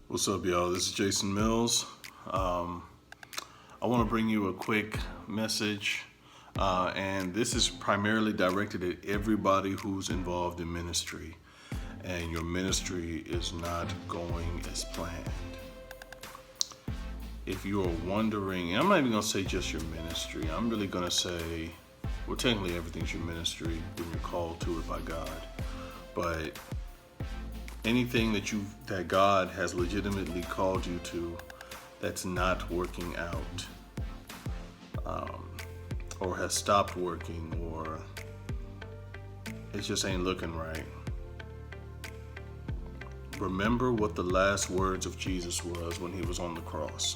What's up, y'all? This is Jason Mills. I want to bring you a quick message, and this is primarily directed at everybody who's involved in ministry, and your ministry is not going as planned. If you are wondering, and I'm not even going to say just your ministry, I'm really going to say, well, technically everything's your ministry when you're called to it by God, but anything that God has legitimately called you to that's not working out, or has stopped working, or it just ain't looking right. Remember what the last words of Jesus was when he was on the cross.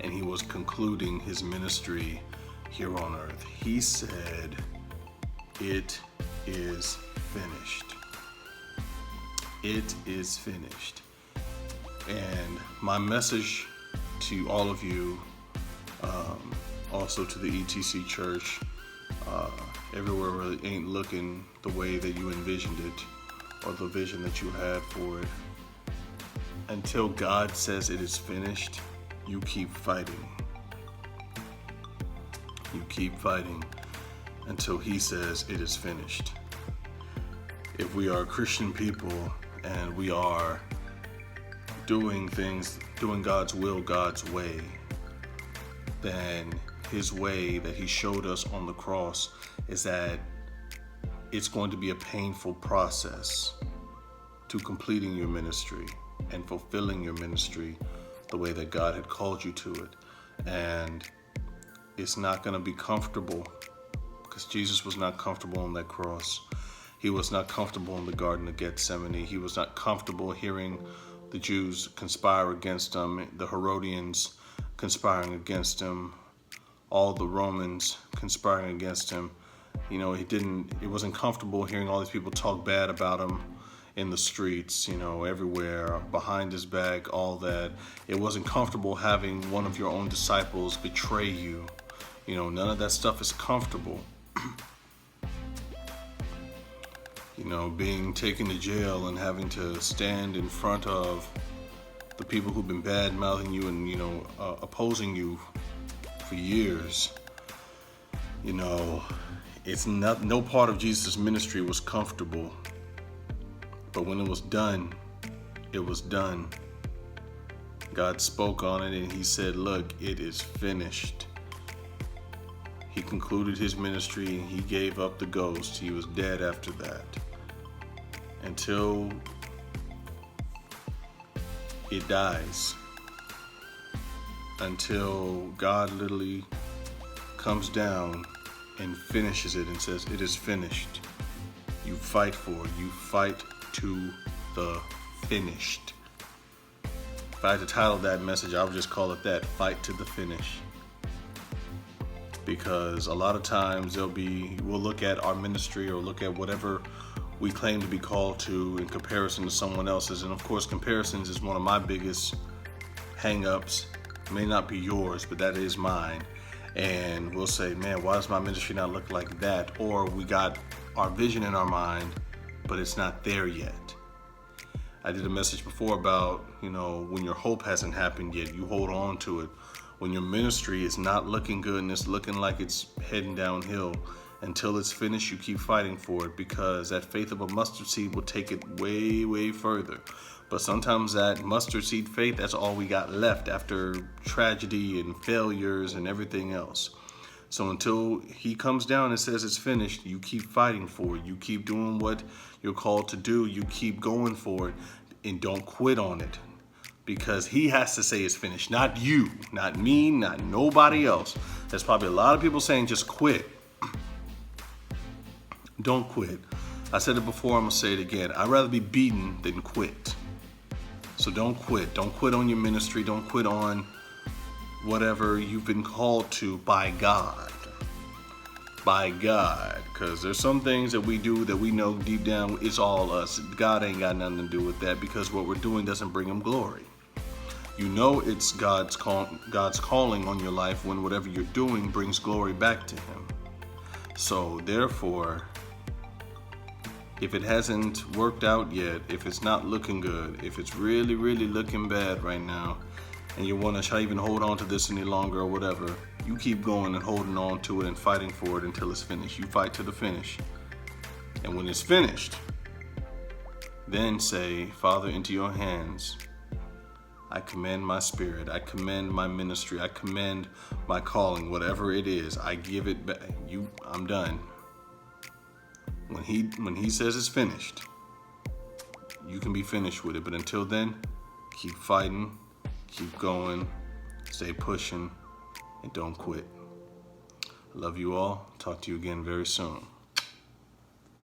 And he was concluding his ministry here on earth. He said, "It is finished." It is finished. And my message to all of you, also to the ETC Church, everywhere really ain't looking the way that you envisioned it or the vision that you had for it. Until God says it is finished, you keep fighting. You keep fighting until he says it is finished. If we are Christian people and we are doing God's will, God's way, then his way that he showed us on the cross is that it's going to be a painful process to completing your ministry and fulfilling your ministry the way that God had called you to it. And it's not going to be comfortable, because Jesus was not comfortable on that cross. He was not comfortable in the Garden of Gethsemane. He was not comfortable hearing the Jews conspire against him, the Herodians conspiring against him, all the Romans conspiring against him. You know, it wasn't comfortable hearing all these people talk bad about him in the streets, everywhere, behind his back, all that. It wasn't comfortable having one of your own disciples betray you. None of that stuff is comfortable. Being taken to jail and having to stand in front of the people who've been bad-mouthing you and, opposing you for years. It's not, no part of Jesus' ministry was comfortable. But when it was done, it was done. God spoke on it and he said, "Look, it is finished." He concluded his ministry and he gave up the ghost. He was dead after that. Until it dies. Until God literally comes down and finishes it and says, "It is finished." You fight for it. You fight to the finished. If I had to title that message, I would just call it that: Fight to the finish. Because a lot of times we'll look at our ministry or look at whatever we claim to be called to in comparison to someone else's. And of course, comparisons is one of my biggest hang-ups. It may not be yours, but that is mine. And we'll say, "Man, why does my ministry not look like that?" Or we got our vision in our mind, but it's not there yet. I did a message before about, when your hope hasn't happened yet, you hold on to it. When your ministry is not looking good and it's looking like it's heading downhill, until it's finished, you keep fighting for it, because that faith of a mustard seed will take it way, way further. But sometimes that mustard seed faith, that's all we got left after tragedy and failures and everything else. So until he comes down and says it's finished, you keep fighting for it. You keep doing what you're called to do. You keep going for it, and don't quit on it, because he has to say it's finished, not you, not me, not nobody else. There's probably a lot of people saying just quit. Don't quit. I said it before, I'm going to say it again. I'd rather be beaten than quit. So don't quit. Don't quit on your ministry. Don't quit on whatever you've been called to by God. By God. Because there's some things that we do that we know deep down it's all us. God ain't got nothing to do with that, because what we're doing doesn't bring him glory. It's God's calling on your life when whatever you're doing brings glory back to him. So therefore, If it hasn't worked out yet, if it's not looking good, if it's really, really looking bad right now, and you want to try even hold on to this any longer or whatever, you keep going and holding on to it and fighting for it until it's finished. You fight to the finish. And when it's finished, then say, Father, into your hands, I commend my spirit. I commend my ministry. I commend my calling, whatever it is. I give it back. I'm done. When he says it's finished, you can be finished with it. But until then, keep fighting, keep going, stay pushing, and don't quit. I love you all. Talk to you again very soon.